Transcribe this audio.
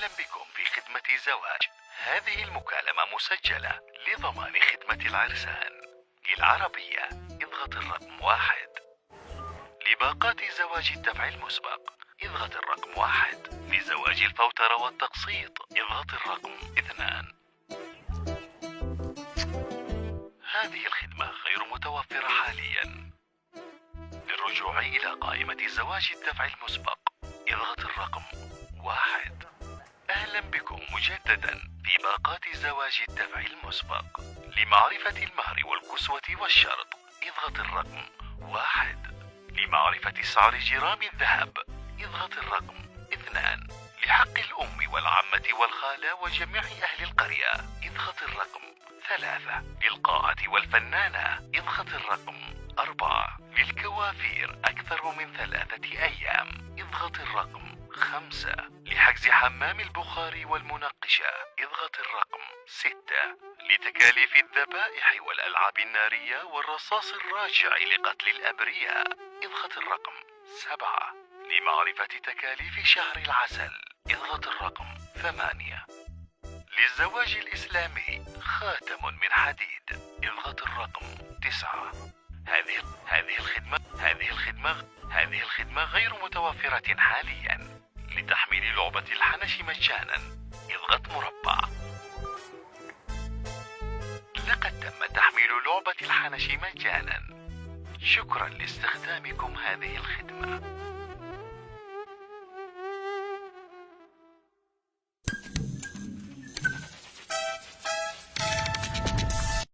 أهلا بكم في خدمة زواج. هذه المكالمة مسجلة لضمان خدمة العرسان. العربية اضغط الرقم 1. لباقات زواج الدفع المسبق اضغط الرقم 1. لزواج الفوترة والتقسيط اضغط الرقم 2. هذه الخدمة غير متوفرة حاليا. للرجوع إلى قائمة زواج الدفع المسبق اضغط الرقم 1. أهلا بكم مجددا في باقات زواج الدفع المسبق. لمعرفة المهر والكسوة والشرط اضغط الرقم 1. لمعرفة سعر جرام الذهب اضغط الرقم 2. لحق الأم والعمة والخالة وجميع أهل القرية اضغط الرقم 3. للقاعة والفنانة اضغط الرقم 4. للكوافير أكثر من 3 أيام اضغط الرقم 5. لحجز حمام البخار والمنقشة اضغط الرقم 6. لتكاليف الذبائح والألعاب النارية والرصاص الراجع لقتل الأبرياء اضغط الرقم 7. لمعرفة تكاليف شهر العسل اضغط الرقم 8. للزواج الإسلامي خاتم من حديد اضغط الرقم 9. هذه الخدمة غير متوفرة حاليا. لتحميل لعبة الحنش مجانا اضغط مربع. لقد تم تحميل لعبة الحنش مجانا. شكرا لاستخدامكم هذه الخدمة.